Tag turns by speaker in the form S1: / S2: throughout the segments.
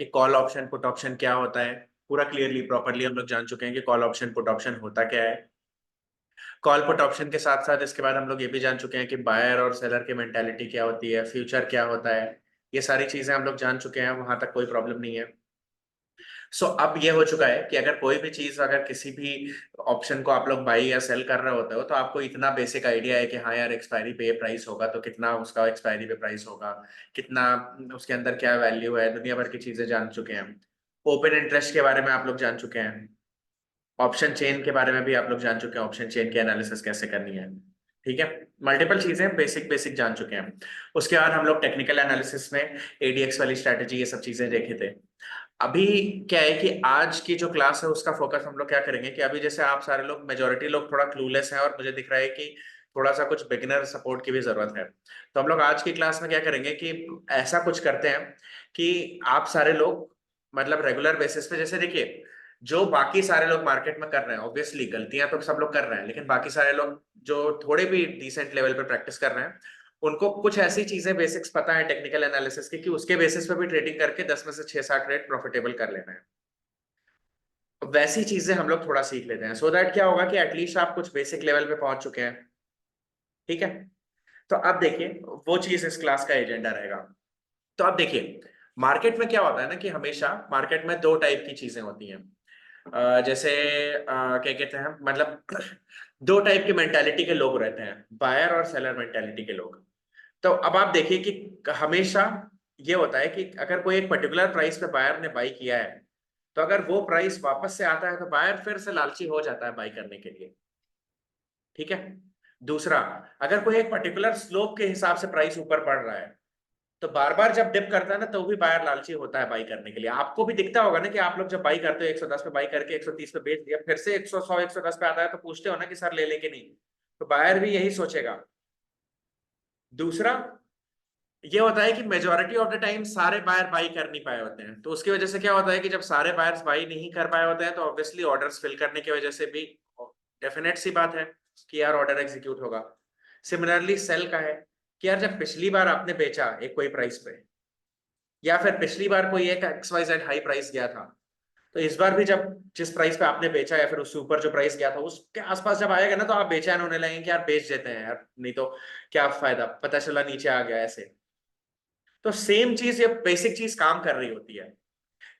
S1: कि call option put option क्या होता है, पूरा क्लियरली प्रॉपरली हम लोग जान चुके हैं कि कॉल ऑप्शन पुट ऑप्शन होता क्या है। कॉल पुट ऑप्शन के साथ साथ इसके बाद हम लोग ये भी जान चुके हैं कि बायर और सेलर की मेंटालिटी क्या होती है, फ्यूचर क्या होता है। ये सारी चीजें हम लोग जान चुके हैं, वहां तक कोई प्रॉब्लम नहीं है। सो अब ये हो चुका है कि अगर कोई भी चीज, अगर किसी भी ऑप्शन को आप लोग बाई या सेल कर रहे होते हो तो आपको इतना बेसिक आइडिया है कि हाँ यार एक्सपायरी पे प्राइस होगा तो कितना उसका एक्सपायरी पे प्राइस होगा, कितना उसके अंदर क्या वैल्यू है, दुनिया भर की चीजें जान चुके हैं। ओपन इंटरेस्ट के बारे में आप लोग जान चुके हैं। ऑप्शन चेन के बारे में भी आप लोग जान चुके हैं, ऑप्शन चेन की एनालिसिस कैसे करनी है। ठीक है, मल्टीपल चीजें बेसिक बेसिक जान चुके हैं। उसके बाद हम लोग टेक्निकल एनालिसिस में एडीएक्स वाली स्ट्रैटेजी ये सब चीजें देखे थे। अभी क्या है कि आज की जो क्लास है उसका फोकस हम लोग क्या करेंगे कि अभी जैसे आप सारे लोग, मेजोरिटी लोग थोड़ा क्लूलेस हैं और मुझे दिख रहा है कि थोड़ा सा कुछ बिगिनर सपोर्ट की भी जरूरत है। तो हम लोग आज की क्लास में क्या करेंगे कि ऐसा कुछ करते हैं कि आप सारे लोग मतलब रेगुलर बेसिस पे, जैसे देखिए जो बाकी सारे लोग मार्केट में कर रहे हैं, ऑब्वियसली गलतियां तो सब लोग कर रहे हैं, लेकिन बाकी सारे लोग जो थोड़े भी डिसेंट लेवल पे प्रैक्टिस कर रहे हैं उनको कुछ ऐसी चीजें बेसिक्स पता है टेक्निकल एनालिसिस की कि उसके बेसिस पे भी ट्रेडिंग करके 10 में से 6-7 ट्रेड प्रॉफिटेबल कर लेना है। तो वैसी चीजें हम लोग थोड़ा सीख लेते हैं सो दैट क्या होगा कि एटलीस्ट आप कुछ बेसिक लेवल पे पहुंच चुके हैं। ठीक है, तो अब देखिए वो चीज इस क्लास का एजेंडा रहेगा। तो अब देखिए मार्केट में क्या होता है ना कि हमेशा मार्केट में दो टाइप की चीजें होती हैं। जैसे क्या कहते हैं मतलब दो टाइप की मेंटालिटी के लोग रहते हैं, बायर और सेलर मेंटालिटी के लोग। तो अब आप देखिए कि हमेशा ये होता है कि अगर कोई एक पर्टिकुलर प्राइस पे बायर ने बाई किया है तो अगर वो प्राइस वापस से आता है तो बायर फिर से लालची हो जाता है बाई करने के लिए। ठीक है, दूसरा, अगर कोई एक पर्टिकुलर स्लोप के हिसाब से प्राइस ऊपर बढ़ रहा है तो बार बार जब डिप करता है ना तो भी बायर लालची होता है बाई करने के लिए। आपको भी दिखता होगा ना कि आप लोग जब बाई करते हो 110 पे बाई करके 130 पे बेच दिया, फिर से 100 110 पे आता है तो पूछते हो ना कि सर ले लेके नहीं, तो बायर भी यही सोचेगा। दूसरा ये होता है कि मेजोरिटी ऑफ द टाइम सारे बायर बाई कर नहीं पाए होते हैं, तो उसकी वजह से क्या होता है कि जब सारे बायर्स बाई नहीं कर पाए होते हैं तो ऑब्वियसली ऑर्डर्स फिल करने की वजह से भी डेफिनेट सी बात है कि यार ऑर्डर एग्जीक्यूट होगा। सिमिलरली सेल का है कि यार जब पिछली बार आपने बेचा एक कोई प्राइस पे, या फिर पिछली बार कोई एक XYZ हाई प्राइस गया था, तो इस बार भी जब जिस प्राइस पे आपने बेचा या फिर उससे ऊपर जो प्राइस गया था उसके आसपास जब आएगा ना तो आप बेचैन होने लगेंगे कि यार बेच देते हैं यार, नहीं तो क्या फायदा, पता चला नीचे आ गया ऐसे। तो सेम चीज, ये बेसिक चीज काम कर रही होती है।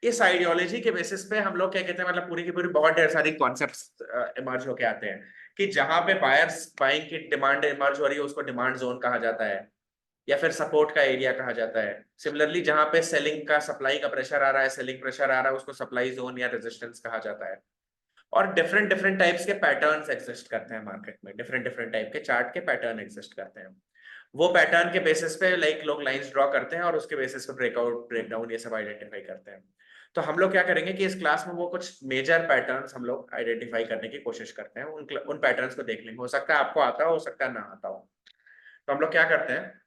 S1: इस आइडियोलॉजी के बेसिस पे हम लोग क्या कहते हैं मतलब पूरी की पूरी बहुत ढेर सारी कॉन्सेप्ट्स इमर्ज होके आते हैं कि जहां पे बायर्स बाइंग की डिमांड इमर्ज हो रही है उसको डिमांड जोन कहा जाता है या फिर सपोर्ट का एरिया कहा जाता है। सिमिलरली जहां पे सेलिंग का सप्लाई का प्रेशर आ रहा है, सेलिंग प्रेशर आ रहा है, उसको सप्लाई जोन या रेजिस्टेंस कहा जाता है। और डिफरेंट डिफरेंट टाइप्स के पैटर्न्स एग्जिस्ट करते हैं मार्केट में, डिफरेंट डिफरेंट टाइप के चार्ट के पैटर्न एग्जिस्ट करते हैं। वो पैटर्न के बेसिस पे लाइक लोग लाइंस ड्रॉ करते हैं और उसके बेसिस पे ब्रेकआउट ब्रेकडाउन ये सब आइडेंटिफाई करते हैं। तो हम लोग क्या करेंगे कि इस क्लास में वो कुछ मेजर पैटर्न्स हम लोग आइडेंटिफाई करने की कोशिश करते हैं, उन पैटर्न्स को देख लेंगे, हो सकता है आपको आता हो सकता है ना आता हो। तो हम लोग क्या करते हैं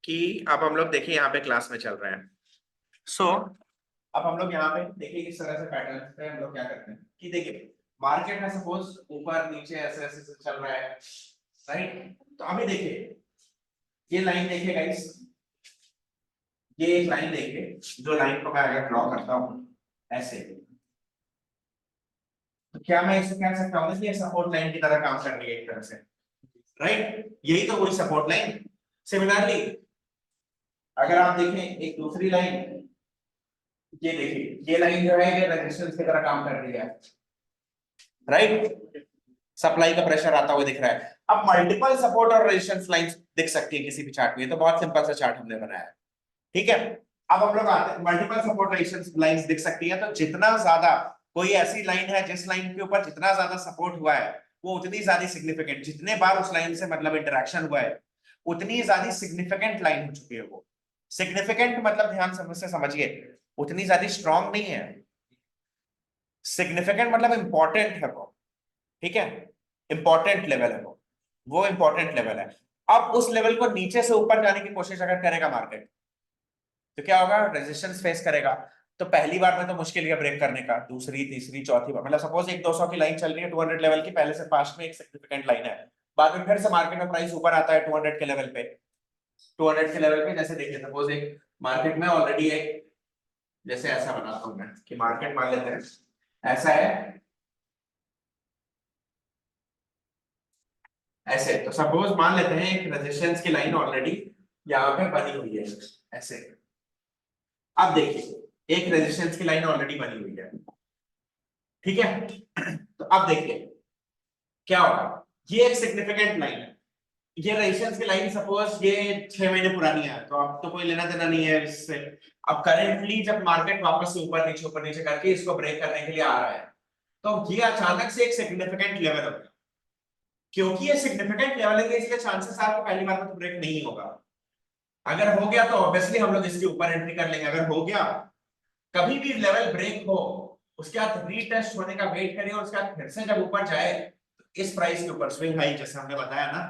S1: कि अब हम लोग देखिए यहाँ पे क्लास में चल रहे हैं। सो अब हम लोग यहाँ पे देखिए किस तरह से पैटर्न पे हम लोग क्या करते हैं कि देखिए मार्केट में सपोज ऊपर नीचे ऐसे ऐसे चल रहा है, राइट। तो अभी देखिए ये लाइन देखिए गाइस, ये एक लाइन देखिए, जो लाइन को मैं अगर ड्रॉ करता हूँ ऐसे, तो क्या मैं इसे कह सकता हूँ कि सपोर्ट लाइन की तरह काम कर रही है एक तरह से, राइट। यही तो हुई सपोर्ट लाइन। सिमिलरली अगर आप देखें एक दूसरी लाइन, ये देखिए ये लाइन जो है ये रेजिस्टेंस की तरह काम कर रही है, राइट। सप्लाई का प्रेशर आता हुआ दिख रहा है। अब मल्टीपल सपोर्ट और रेजिस्टेंस लाइंस दिख सकती है किसी भी चार्ट में, तो बहुत सिंपल सा चार्ट हमने बनाया है। ठीक है, अब हम लोग आते हैं मल्टीपल सपोर्ट रेजिस्टेंस लाइंस दिख सकती है, तो जितना ज्यादा कोई ऐसी लाइन है जिस लाइन के ऊपर जितना ज्यादा सपोर्ट हुआ है वो उतनी ज्यादा सिग्निफिकेंट, जितने बार उस लाइन से मतलब इंटरेक्शन हुआ है उतनी ज्यादा सिग्निफिकेंट लाइन हो चुकी है वो। सिग्निफिकेंट मतलब ध्यान से समझिए, उतनी ज्यादा स्ट्रांग नहीं है। सिग्निफिकेंट मतलब इंपॉर्टेंट है वो, ठीक है, इंपॉर्टेंट लेवल है वो इंपॉर्टेंट लेवल है। अब उस लेवल को नीचे से ऊपर जाने की कोशिश अगर करेगा मार्केट तो क्या होगा, रेजिस्टेंस फेस करेगा। तो पहली बार में तो मुश्किल है ब्रेक करने का, दूसरी तीसरी चौथी बार, मतलब सपोज एक 200 की लाइन चल रही है 200 लेवल की, पहले से पास में एक सिग्निफिकेंट लाइन है, बाद में फिर से मार्केट में प्राइस ऊपर आता है 200 के लेवल पे, 200 के लेवल पे जैसे देखिए सपोज एक मार्केट में ऑलरेडी एक जैसे ऐसा बनाता हूं मैं कि मार्केट मान लेते हैं ऐसा है, ऐसे। तो सपोज मान लेते हैं एक रेजिस्टेंस की लाइन ऑलरेडी यहाँ पे बनी हुई है ऐसे। अब देखिए एक रेजिस्टेंस की लाइन ऑलरेडी बनी हुई है, ठीक है। तो अब देखिए क्या होगा, ये एक सिग्निफिकेंट लाइन है, ये रेजिस्टेंस की लाइन सपोज ये 6 महीने पुरानी है, तो अब तो कोई लेना देना नहीं है इससे। अब करेंटली जब मार्केट वापस से ऊपर नीचे करके इसको ब्रेक करने के लिए आ रहा है, तो ये अचानक से एक सिग्निफिकेंट लेवल हो गया। क्योंकि ये सिग्निफिकेंट लेवल है इसलिए चांसेस आर कि पहली बार में तो ब्रेक नहीं होगा। अगर हो गया तो ऑब्वियसली हम लोग इसके ऊपर एंट्री कर लेंगे। अगर हो गया, कभी भी लेवल ब्रेक हो उसके बाद रीटेस्ट होने का वेट करिए, और उसके बाद फिर से जब ऊपर जाए तो इस प्राइस के ऊपर स्विंग हाई, जैसे हमने बताया ना,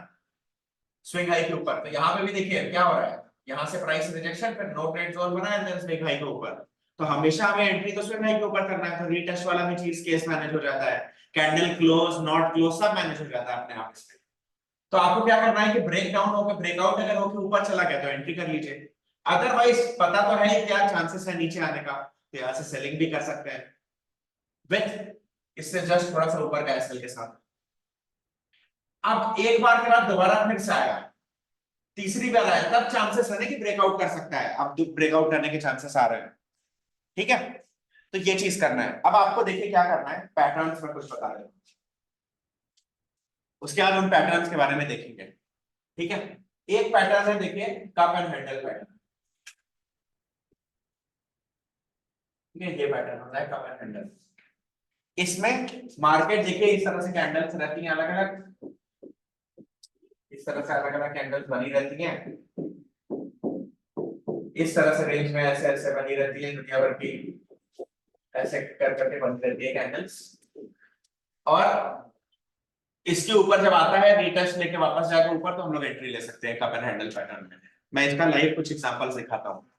S1: स्विंग हाई के ऊपर। तो यहाँ पे भी देखिए क्या हो रहा है, यहाँ से प्राइस रिजेक्शन, फिर नो ट्रेड जोन बना है, देन स्विंग हाई के ऊपर। तो हमेशा हमें एंट्री तो स्विंग हाई के ऊपर करना है, तो रीटेस्ट वाला भी चीज केस मैनेज हो जाता है, कैंडल क्लोज नॉट क्लोज सब मैनेज हो जाता है अपने आप इसमें। तो आपको क्या करना है कि ब्रेक डाउन होकर ब्रेकआउट अगर होकर ऊपर चला गया तो एंट्री कर लीजिए। अदरवाइज पता तो है क्या चांसेस है नीचे आने का, तो यहाँ से सेलिंग भी कर सकते हैं विथ इससे जस्ट थोड़ा सा ऊपर का एसएल के साथ। अब एक बार के बाद दोबारा फिर से आया, तीसरी बार आया, तब चांसेस है ना कि ब्रेकआउट कर सकता है। अब ब्रेकआउट करने के चांसेस आ रहे हैं, ठीक है। तो ये चीज करना है। अब आपको देखिए क्या करना है, पैटर्न्स में कुछ बता रहे हैं, उसके बाद हम पैटर्न्स के बारे में देखेंगे, ठीक है। एक पैटर्न है देखिए, कप एंड हैंडल पैटर्न, ठीक है। ये पैटर्न होता है कप एंड हैंडल। इसमें मार्केट देखिए इस तरह से कैंडल्स रहती हैं अलग अलग, इस तरह से अलग अलग कैंडल्स बनी रहती हैं, इस तरह से रेंज में ऐसे ऐसे बनी रहती है दुनिया भर की, ऐसे कर करके बनी रहती है कैंडल्स। और इसके ऊपर जब आता है रीटेस्ट लेके वापस जाकर ऊपर, तो हम लोग एंट्री ले सकते हैं कप एंड हैंडल पैटर्न में। मैं इसका लाइव कुछ एग्जांपल्स दिखाता हूँ,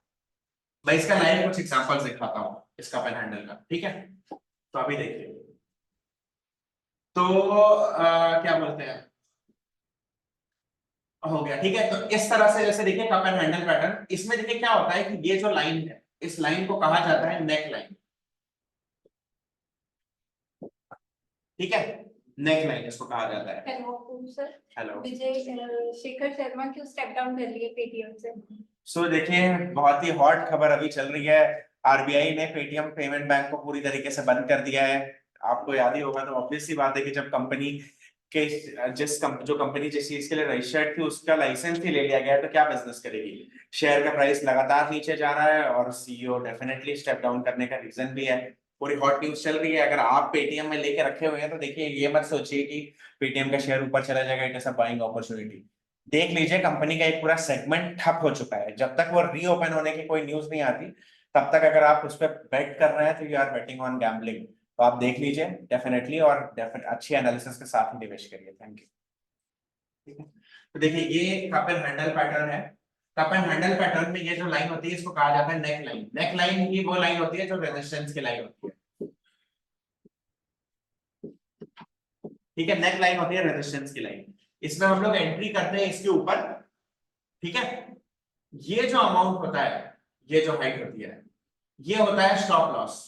S1: मैं इसका लाइव कुछ एग्जांपल्स दिखाता हूँ इस कप एंड हैंडल का, ठीक है। तो अभी देखिए, तो क्या बोलते हैं, हो गया, ठीक है। तो इस तरह से जैसे देखिए कप एंड हैंडल पैटर्न, इसमें देखिए क्या होता है कि ये जो लाइन है, इस लाइन को कहा जाता है नेक लाइन, ठीक है। नेक लाइन इसको कहा जाता है।
S2: Hello sir.
S1: Hello
S2: Vijay Shekhar Sharma क्यों स्टेप डाउन कर लिए पेटीएम से?
S1: सो देखिए बहुत ही हॉट खबर अभी चल रही है, आरबीआई ने पेटीएम पेमेंट बैंक को पूरी तरीके से बंद कर दिया है। आपको याद ही होगा, तो ऑब्वियस सी बात है कि जब कंपनी के जो कंपनी जिस चीज के लिए रजिस्टर्ड थी उसका लाइसेंस ही ले लिया गया है, तो क्या बिजनेस करेगी। शेयर का प्राइस लगातार नीचे जा रहा है और सीईओ डेफिनेटली स्टेप डाउन करने का रीजन भी है। पूरी हॉट न्यूज चल रही है। अगर आप पेटीएम में लेके रखे हुए हैं तो देखिए ये मत सोचिए कि पेटीएम का शेयर ऊपर चला जाएगा, it is a buying opportunity. देख लीजिए कंपनी का एक पूरा सेगमेंट ठप हो चुका है, जब तक वो रीओपन होने की कोई न्यूज नहीं आती तब तक अगर आप उस पर बेट कर रहे हैं तो you are betting on gambling. तो आप देख लीजिए डेफिनेटली, और अच्छी एनालिसिस के साथ ही निवेश करिए। Thank you. ठीक है, तो देखिए ये कप एंड हैंडल पैटर्न है। कप एंड हैंडल पैटर्न में ये जो लाइन होती है इसको कहा जाता है नेक लाइन। नेक लाइन ही वो लाइन होती है जो रेजिस्टेंस की लाइन होती है, ठीक है। नेक लाइन होती है रेजिस्टेंस की लाइन, इसमें हम लोग एंट्री करते हैं इसके ऊपर, ठीक है। ये जो अमाउंट होता है, ये जो हाइट होती है, ये होता है स्टॉप लॉस,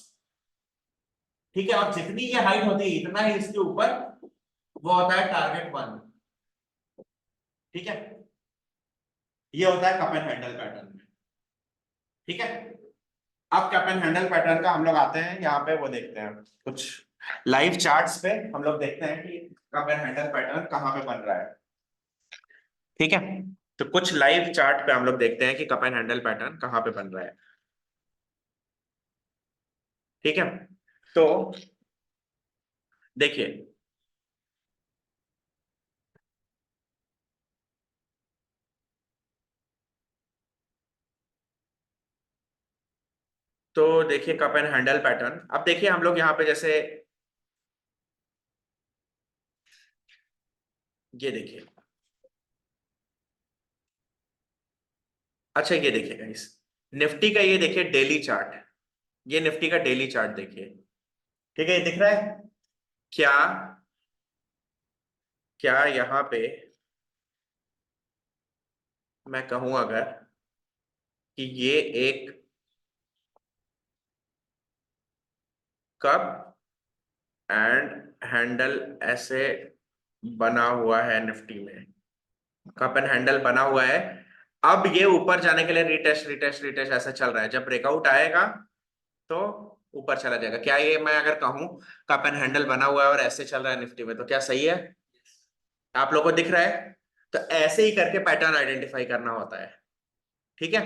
S1: ठीक है। और जितनी ये हाइट होती है इतना ही इसके ऊपर वो होता है टारगेट वन, ठीक है। ये होता है कप एंड हैंडल पैटर्न में, ठीक है। अब कप एंड हैंडल पैटर्न का हम लोग आते हैं यहाँ पे, वो देखते हैं कुछ लाइव चार्ट्स पे, हम लोग देखते हैं कि कप एंड हैंडल पैटर्न कहाँ पे बन रहा है, ठीक है। तो कुछ लाइव चार्ट पे हम लोग देखते हैं कि कप एंड हैंडल पैटर्न कहाँ पे बन रहा है, ठीक है। तो देखिए, तो देखिए कप एंड हैंडल पैटर्न, अब देखिए हम लोग यहाँ पे जैसे ये देखिए, अच्छा ये देखिए गाइस, निफ्टी का ये देखिए डेली चार्ट, ये निफ्टी का डेली चार्ट देखिए, ठीक है। ये दिख रहा है क्या, क्या यहाँ पे मैं कहूं अगर कि ये एक कप एंड हैंडल ऐसे बना हुआ है निफ्टी में, कप एंड हैंडल बना हुआ है। अब ये ऊपर जाने के लिए रिटेस्ट रिटेस्ट रिटेस्ट ऐसा चल रहा है, जब ब्रेकआउट आएगा तो ऊपर चला जाएगा। क्या ये मैं अगर कहूं कप एंड हैंडल बना हुआ है और ऐसे चल रहा है निफ्टी में, तो क्या सही है? आप लोगों को दिख रहा है? तो ऐसे ही करके पैटर्न आइडेंटिफाई करना होता है, ठीक है।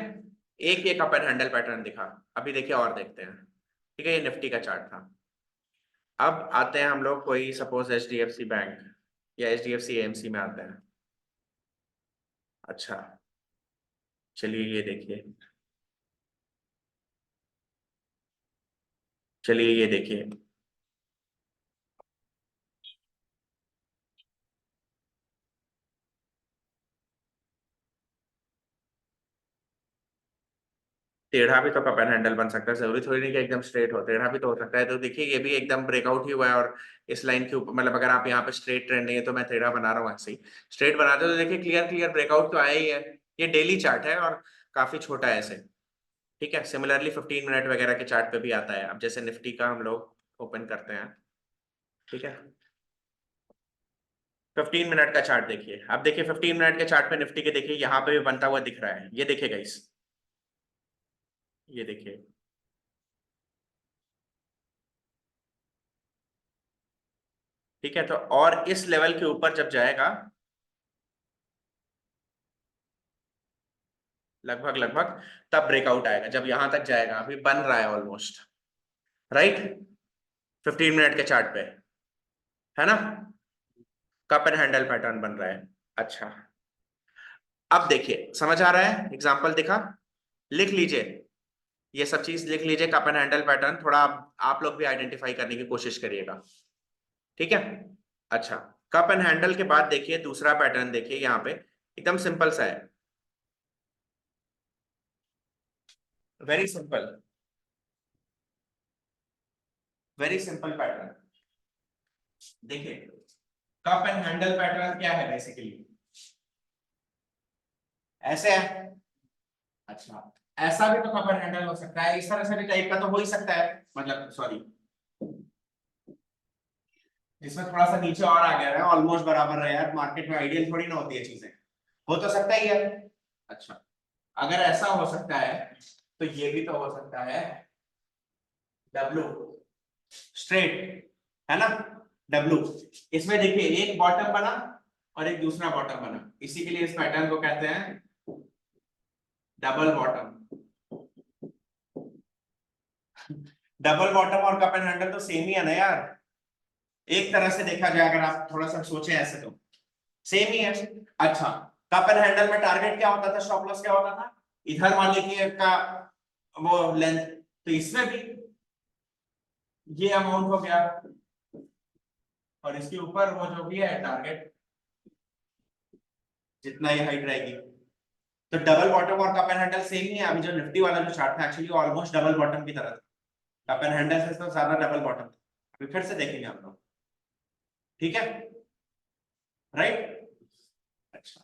S1: एक ये कप एंड हैंडल पैटर्न दिखा, अभी देखिए और देखते हैं, ठीक है। ये निफ्टी का चार्ट था। अब आते हैं हम लोग कोई सपोज HDFC बैंक या HDFC AMC में आते हैं। अच्छा, चलिए ये देखिए, चलिए ये देखिए, टेढ़ा भी तो कप एंड हैंडल बन सकता है, जरूरी थोड़ी नहीं कि एकदम स्ट्रेट हो, टेढ़ा भी तो हो सकता है। तो देखिए ये भी एकदम ब्रेकआउट ही हुआ है, और इस लाइन के ऊपर, मतलब अगर आप यहाँ पे स्ट्रेट ट्रेंड नहीं है तो मैं टेढ़ा बना रहा हूँ ऐसे ही, स्ट्रेट बनाते हो तो देखिए क्लियर क्लियर ब्रेकआउट तो आया ही है। ये डेली चार्ट है और काफी छोटा है ऐसे, ठीक है। सिमिलरली 15 मिनट वगैरह के चार्ट पे भी आता है। अब जैसे निफ्टी का हम लोग ओपन करते हैं, ठीक है। 15 मिनट का चार्ट देखिए, अब देखिए 15 मिनट के चार्ट पे निफ्टी के देखिए यहाँ पे भी बनता हुआ दिख रहा है, ये देखिए गाइस, ये देखिए, ठीक है। तो और इस लेवल के ऊपर जब जाएगा, लगभग लगभग तब ब्रेकआउट आएगा, जब यहां तक जाएगा। अभी बन रहा है ऑलमोस्ट, राइट, 15 मिनट के चार्ट पे, है ना। कप एंड हैंडल पैटर्न बन रहा है। अच्छा, अब देखिए समझ आ रहा है, एग्जांपल दिखा, लिख लीजिए, ये सब चीज लिख लीजिए। कप एंड हैंडल पैटर्न थोड़ा आप लोग भी आइडेंटिफाई करने की कोशिश करिएगा, ठीक है। अच्छा, कप एंड हैंडल के बाद देखिए दूसरा पैटर्न, देखिए यहाँ पे एकदम सिंपल सा है, very simple, very simple pattern. देखिए कप एंड हैंडल पैटर्न क्या है बेसिकली, ऐसे है। अच्छा, ऐसा भी तो कप एंड हैंडल हो सकता है, इस तरह से भी टाइप का तो हो ही सकता है, मतलब सॉरी, जिसमें थोड़ा सा नीचे और आ गया है, ऑलमोस्ट बराबर है यार, मार्केट में आइडियल थोड़ी ना होती है चीजें, हो तो सकता ही है। अच्छा, अगर ऐसा हो सकता है तो ये भी तो हो सकता है, डब्लू स्ट्रेट, है ना, डब्लू। इसमें देखिए एक बॉटम बना और एक दूसरा बॉटम बना, इसी के लिए इस पैटर्न को कहते हैं डबल बॉटम। डबल बॉटम और कप एंड हैंडल तो सेम ही है ना यार, एक तरह से देखा जाए, अगर आप थोड़ा सा सोचे ऐसे तो सेम ही है। अच्छा, कप एंड हैंडल में टारगेट क्या होता था, स्टॉप लॉस क्या होता था, इधर मान लीजिए का वो लेंथ, तो इसमें भी ये अमाउंट हो गया, और इसके ऊपर वो जो भी है टारगेट, जितना ये हाइट रहेगी। तो डबल बॉटम और कप एंड हैंडल सेम ही है। अभी जो निफ्टी वाला जो चार्ट था एक्चुअली ऑलमोस्ट डबल बॉटम की तरह था, कप एंड हैंडल से तो ज्यादा डबल बॉटम था। अभी फिर से देखेंगे हम लोग, ठीक है, राइट। अच्छा,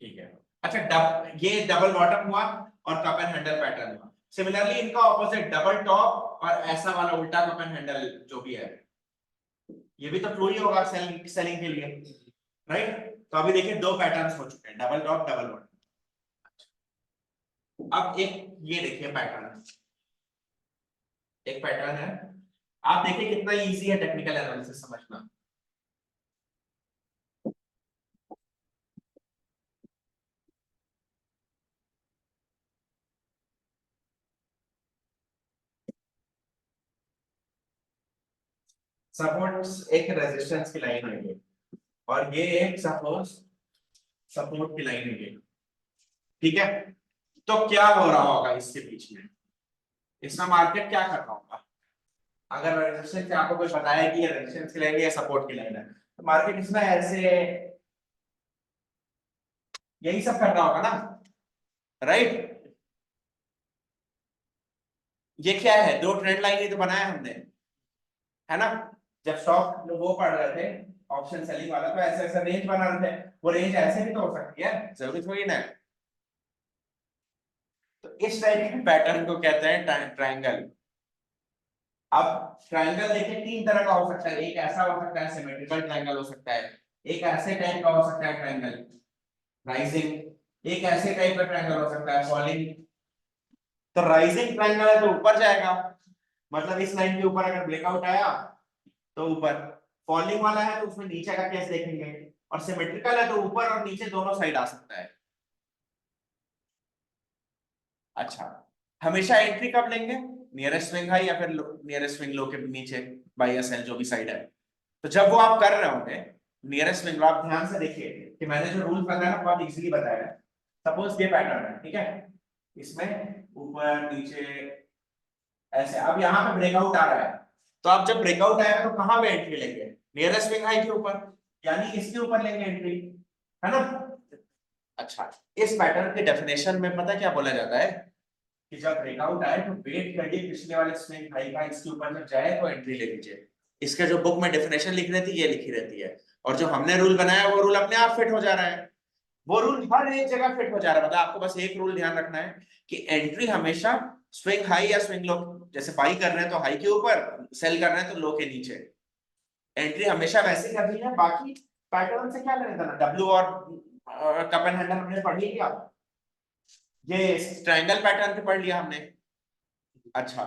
S1: ठीक है। अच्छा, ये डबल बॉटम हुआ और कप एंड हैंडल पैटर्न हुआ। सिमिलरली इनका ऑपोजिट डबल टॉप और ऐसा वाला उल्टा कप एंड हैंडल जो भी है, ये भी तो ट्रू ही होगा सेलिंग सेलिंग के लिए, राइट। तो अभी देखिए दो पैटर्न्स हो चुके हैं, डबल टॉप डबल बॉटम। अब एक ये देखिए पैटर्न, एक पैटर्न है, आप देखिए कितना इजी है टेक्निकल एनालिसिस समझना। सपोर्ट एक रेजिस्टेंस की लाइन है ये, और ये एक सपोज सपोर्ट की लाइन है ये, ठीक है। तो क्या हो रहा होगा इसके बीच में, इसमें मार्केट क्या कर रहा होगा, अगर रेजिस्टेंस से आपको कोई बताया कि ये रेजिस्टेंस की लाइन है या सपोर्ट की लाइन है, तो मार्केट इसमें ऐसे यही सब कर रहा होगा ना, राइट। ये क्या है, दो ट्रेंड लाइन ही तो बनाया हमने, है ना। जब स्टॉक वो पढ़ रहे थे ऑप्शन सेलिंग वाला, तो ऐसे ऐसे रेंज बना रहे थे, वो रेंज ऐसे भी तो हो सकती है, जरूरी थोड़ी ना है। तो इस टाइप के पैटर्न को कहते हैं ट्रायंगल, अब ट्रायंगल देखिए तीन तरह का हो सकता है, एक ऐसा हो सकता है सिमेट्रिकल ट्रायंगल हो सकता है, एक ऐसे टाइप का हो सकता है ट्रायंगल राइजिंग, एक ऐसे टाइप का ट्रायंगल हो सकता है फॉलिंग। तो राइजिंग ट्रायंगल है तो ऊपर जाएगा, मतलब इस लाइन के ऊपर अगर ब्रेकआउट आया तो ऊपर, फॉलिंग वाला है तो उसमें नीचे का केस देखेंगे, और सिमेट्रिकल है तो ऊपर और नीचे दोनों साइड आ सकता है। अच्छा, हमेशा एंट्री कब लेंगे, नियरेस्ट स्विंग हाई या फिर नियरेस्ट स्विंग लो के नीचे बाई या सेल जो भी साइड है। तो जब वो आप कर रहे होंगे नियरेस्ट स्विंग लो, आप ध्यान से देखिए कि मैंने जो रूल बताया ना बहुत इजीली बताया है। सपोज ये पैटर्न है, ठीक है, इसमें ऊपर नीचे ऐसे, अब यहाँ पे ब्रेकआउट आ रहा है, तो आप जब ब्रेकआउट आएगा तो कहां पे एंट्री लेंगे, नियरेस्ट स्विंग हाई के ऊपर, यानी इसके ऊपर लेंगे एंट्री, है ना। अच्छा, इस पैटर्न के डेफिनेशन में पता क्या बोला जाता है कि जब ब्रेकआउट आए तो वेट करिए पिछले वाले स्विंग हाई का, इसके ऊपर जब जाए तो एंट्री ले लीजिए। इसके जो बुक में डेफिनेशन लिखी रहती है ये लिखी रहती है, और जो हमने रूल बनाया वो रूल अपने आप फिट हो जा रहा है, वो रूल हर एक जगह फिट हो जा रहा है। मतलब आपको बस एक रूल ध्यान रखना है कि एंट्री हमेशा स्विंग हाई या स्विंग लो, जैसे बाई कर रहे हैं तो हाई के ऊपर, सेल कर रहे हैं तो लो के नीचे, एंट्री हमेशा वैसे करनी है। बाकी पैटर्न से क्या लेना था, डब्ल्यू और कप एंड हैंडल हमने पढ़ लिया, ये ट्रायंगल पैटर्न पे पढ़ लिया हमने। अच्छा,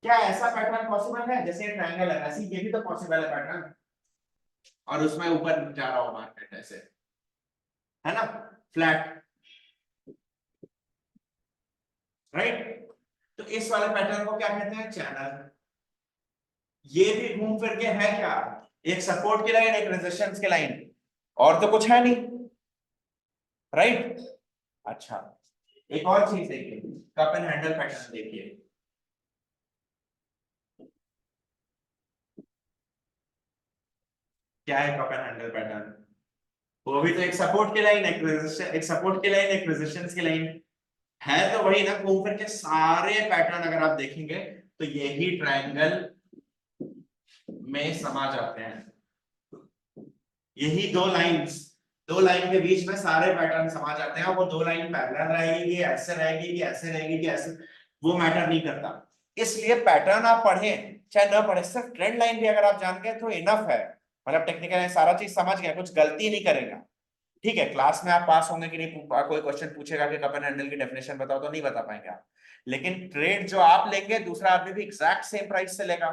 S1: क्या ऐसा पैटर्न पॉसिबल है जैसे ट्रायंगल है ऐसे ये भी तो पॉसिबल है पैटर्न, और उसमें ऊपर जा रहा हो मार्केट ऐसे, है ना, फ्लैट, राइट। तो इस वाले पैटर्न को क्या कहते हैं, चैनल। ये भी घूम फिर के है क्या, एक सपोर्ट की लाइन एक रेजिस्टेंस की लाइन, और तो कुछ है नहीं, राइट। अच्छा, एक और चीज देखिए, कप एंड हैंडल पैटर्न देखिए, क्या है कप एंड हैंडल पैटर्न, वो भी तो एक सपोर्ट की लाइन, एक सपोर्ट की लाइन एक रेजिस्टेंस की लाइन है, तो वही ना, घूम फिर के सारे पैटर्न अगर आप देखेंगे तो यही ट्रायंगल में समा जाते हैं, यही दो लाइन के बीच में सारे पैटर्न समा जाते हैं, और वो दो लाइन पैरेलल रहेगी कि ऐसे रहेगी कि ऐसे रहेगी कि ऐसे, वो मैटर नहीं करता। इसलिए पैटर्न आप पढ़ें चाहे ना पढ़े, सिर्फ ट्रेंड लाइन भी अगर आप जान गए तो इनफ है, मतलब टेक्निकल है सारा चीज समझ गया, कुछ गलती नहीं करेगा। ठीक है, क्लास में आप पास होंगे कि नहीं, कोई क्वेश्चन पूछेगा कि कप एंड हैंडल की डेफिनेशन बताओ तो नहीं बता पाएंगे आप, लेकिन ट्रेड जो आप लेंगे दूसरा आदमी भी एग्जैक्ट सेम प्राइस से लेगा,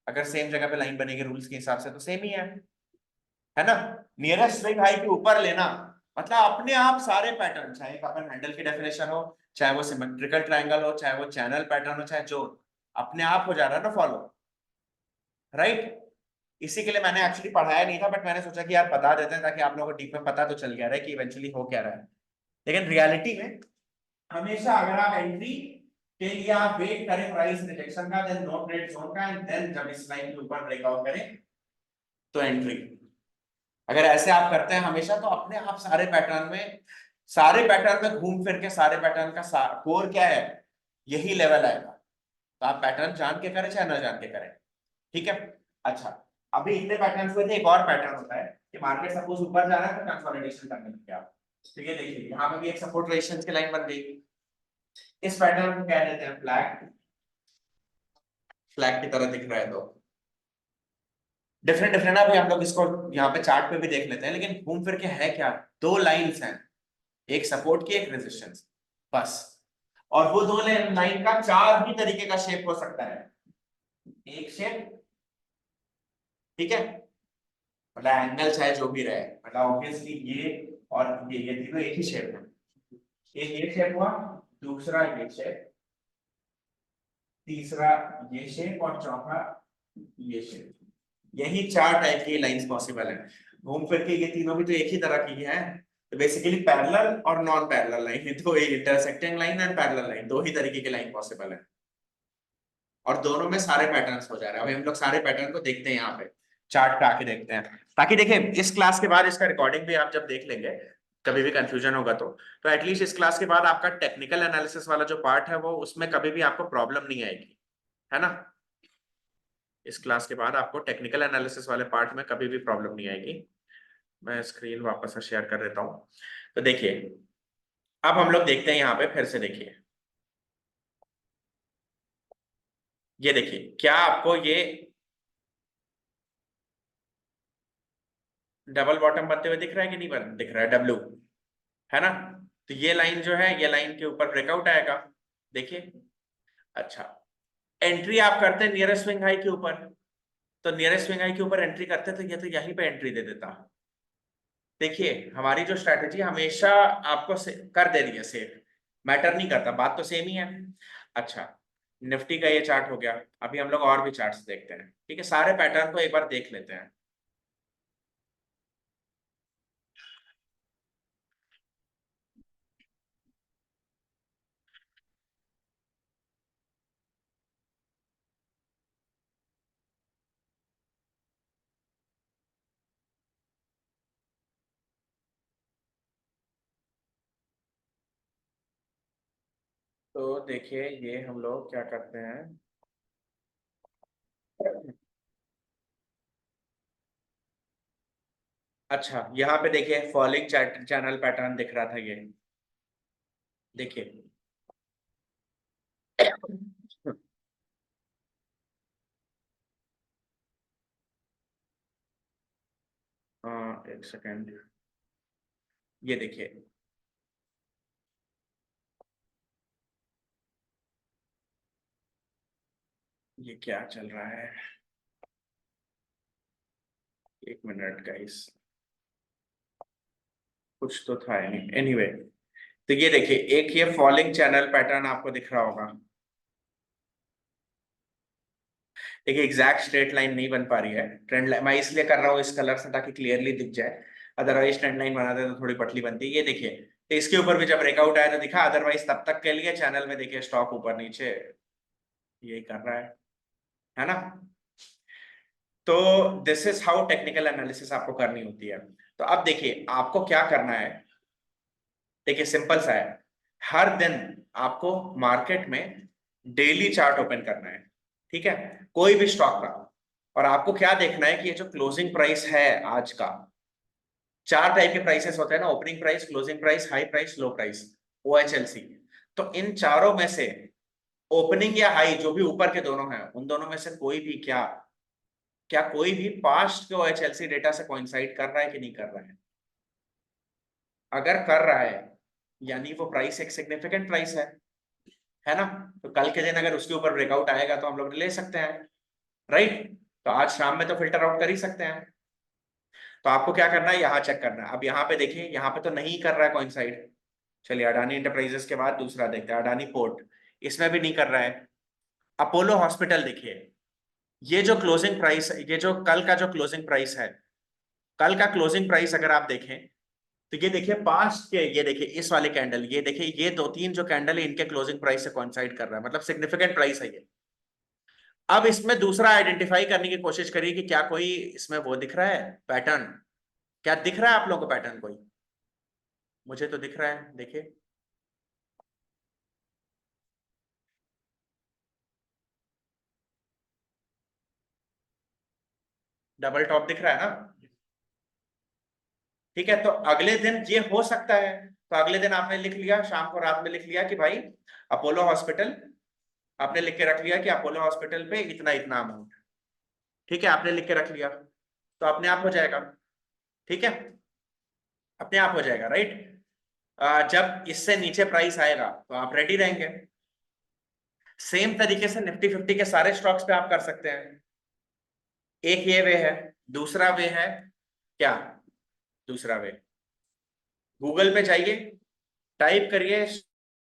S1: अगर सेम जगह पे लाइन बनेगी रूल्स के हिसाब से तो सेम ही है ना। नियरेस्ट स्विंग हाई के ऊपर लेना, मतलब अपने आप सारे पैटर्न, चाहे कप एंड हैंडल की डेफिनेशन हो, चाहे वो सिमेट्रिकल ट्रायंगल हो, चाहे वो चैनल पैटर्न हो, चाहे जो, अपने आप हो जा रहा है ना फॉलो, राइट। इसी के लिए मैंने एक्चुअली पढ़ाया नहीं था, बट मैंने सोचा कि यार बता देते हैं ताकि आप लोगों को डीप में पता तो चल गया रहे कि इवेंचुअली हो क्या रहा है। लेकिन रियलिटी में हमेशा अगर आप एंट्री के लिए आप वेट करें प्राइस रिजेक्शन का, देन नो ट्रेड जोन का, एंड देन जब इस लाइन के ऊपर ब्रेकआउट करें तो एंट्री, अगर ऐसे आप करते हैं हमेशा तो अपने आप सारे पैटर्न में घूम फिर के सारे पैटर्न का कोर क्या है, यही लेवल आएगा। तो आप पैटर्न जान के करें चाहे ना जान के करें, ठीक है। अच्छा, अभी इतने पैटर्न हुए थे, एक और पैटर्न होता है कि मार्केट सपोज ऊपर जा रहा है तो कंसोलिडेशन करने लगे आप, तो ये देखिए यहाँ पे भी एक सपोर्ट रेजिस्टेंस की लाइन बन गई, इस पैटर्न को क्या देते हैं, फ्लैग, फ्लैग की तरह दिख रहा है, तो डिफरेंट डिफरेंट अभी हम लोग इसको यहाँ पे चार्ट पे भी देख लेते हैं, लेकिन घूम फिर के है क्या, दो लाइंस हैं, एक सपोर्ट की एक रेजिस्टेंस, बस। और वो दो लाइन का चार भी तरीके का शेप हो सकता है, एक शेप, ठीक है, मतलब एंगल चाहे जो भी रहे, मतलब ऑब्वियसली ये और ये तीनों एक ही शेप है, एक ये शेप हुआ, दूसरा ये शेप, तीसरा ये शेप, और चौथा ये शेप, यही चार टाइप की लाइंस पॉसिबल है। घूम फिर के ये तीनों भी तो एक ही तरह की है, तो बेसिकली पैरेलल और नॉन पैरेलल लाइन है, तो intersecting line and parallel line, दो ही तरीके की लाइन पॉसिबल है, और दोनों में सारे पैटर्न्स हो जा रहे हैं। अभी हम लोग सारे पैटर्न को देखते हैं यहाँ पे, चार्ट पे आके देखते हैं, ताकि देखें इस क्लास के बाद इसका रिकॉर्डिंग भी आप जब देख लेंगे कभी भी कंफ्यूजन होगा तो एटलीस्ट इस क्लास के बाद आपका टेक्निकल एनालिसिस वाला जो पार्ट है वो उसमें कभी भी आपको प्रॉब्लम नहीं आएगी, है ना। इस क्लास के बाद आपको टेक्निकल एनालिसिस वाले पार्ट में कभी भी प्रॉब्लम नहीं आएगी। मैं स्क्रीन वापस से शेयर कर देता हूँ, तो देखिए अब हम लोग देखते हैं यहाँ पे, फिर से देखिए ये देखिए, क्या आपको ये डबल बॉटम बनते हुए दिख रहा है कि नहीं दिख रहा है, डब्लू, है ना? तो ये लाइन जो है, ये लाइन के ऊपर ब्रेकआउट आएगा, देखिए। अच्छा, एंट्री आप करते हैं नियरेस्ट स्विंग हाई के ऊपर, तो नियरेस्ट स्विंग हाई के ऊपर एंट्री करते तो ये तो यहीं पे एंट्री दे देता। देखिए, हमारी जो स्ट्रैटेजी हमेशा आपको कर दे रही है सेफ, मैटर नहीं करता, बात तो सेम ही है। अच्छा, निफ्टी का ये चार्ट हो गया, अभी हम लोग और भी चार्ट्स देखते हैं, ठीक है? सारे पैटर्न को एक बार देख लेते हैं। तो देखिए, ये हम लोग क्या करते हैं, अच्छा यहाँ पे देखिए फॉलिंग चैनल पैटर्न दिख रहा था ये, देखिए। एक सेकेंड, ये देखिए, ये क्या चल रहा है, एक मिनट गाइस, कुछ तो था एनीवे। तो ये देखिए, एक ये फॉलिंग चैनल पैटर्न आपको दिख रहा होगा, देखिए एग्जैक्ट स्ट्रेट लाइन नहीं बन पा रही है, ट्रेंड लाइन मैं इसलिए कर रहा हूँ इस कलर से ताकि क्लियरली दिख जाए, अदरवाइज ट्रेंड लाइन बनाते तो थोड़ी पतली बनती है। ये देखिए, तो इसके ऊपर भी जब ब्रेकआउट आया तो दिखा, अदरवाइज तब तक के लिए चैनल में देखिए स्टॉक ऊपर नीचे यही कर रहा है ना? तो this is how technical analysis आपको करनी होती है। तो अब देखिए आपको क्या करना है, देखिए सिंपल सा है, हर दिन आपको मार्केट में डेली चार्ट ओपन करना है, ठीक है? कोई भी स्टॉक का, और आपको क्या देखना है कि ये जो क्लोजिंग प्राइस है आज का, चार टाइप के प्राइसेस होते हैं ना, opening price, closing price, high price, लो प्राइस, OHLC। तो इन चारों में से ओपनिंग या हाई जो भी ऊपर के दोनों हैं, उन दोनों में से कोई भी क्या क्या कोई भी पास्ट के OHLC डेटा से कोइंसाइड कर रहा है कि नहीं कर रहा है? अगर कर रहा है, यानी वो प्राइस एक सिग्निफिकेंट प्राइस है ना? तो कल के दिन अगर उसके ऊपर ब्रेकआउट आएगा तो हम लोग ले सकते हैं, राइट? तो आज शाम में तो फिल्टर आउट कर ही सकते हैं। तो आपको क्या करना है, यहाँ चेक करना है। अब यहाँ पे देखिए, यहाँ पे तो नहीं कर रहा है कोइंसाइड, चलिए अडानी इंटरप्राइजेस के बाद दूसरा देखते हैं, अडानी पोर्ट, इसमें भी नहीं कर रहा है। अपोलो हॉस्पिटल देखिए, ये जो क्लोजिंग प्राइस, ये जो कल का जो क्लोजिंग प्राइस है, कल का क्लोजिंग प्राइस अगर आप देखें तो ये देखिए पास्ट के, ये देखिए इस वाले कैंडल, ये देखिए ये दो तीन जो कैंडल है इनके क्लोजिंग प्राइस से कोइंसाइड कर रहा है, मतलब सिग्निफिकेंट प्राइस है ये। अब इसमें दूसरा आइडेंटिफाई करने की कोशिश करिए कि क्या कोई इसमें वो दिख रहा है पैटर्न, क्या दिख रहा है आप लोगों को पैटर्न कोई? मुझे तो दिख रहा है, देखिए, डबल टॉप दिख रहा है ना? ठीक है, तो अगले दिन ये हो सकता है, तो अगले दिन आपने लिख लिया, शाम को रात में लिख लिया कि भाई अपोलो हॉस्पिटल, आपने लिख के रख लिया कि अपोलो हॉस्पिटल पे इतना इतना अमाउंट, ठीक है? आपने लिख के रख लिया तो अपने आप हो जाएगा, ठीक है? अपने आप हो जाएगा, राइट? जब इससे नीचे प्राइस आएगा तो आप रेडी रहेंगे। सेम तरीके से निफ्टी 50 के सारे स्टॉक्स पे आप कर सकते हैं। एक ये वे है, दूसरा वे है क्या, दूसरा वे, गूगल पे जाइए, टाइप करिए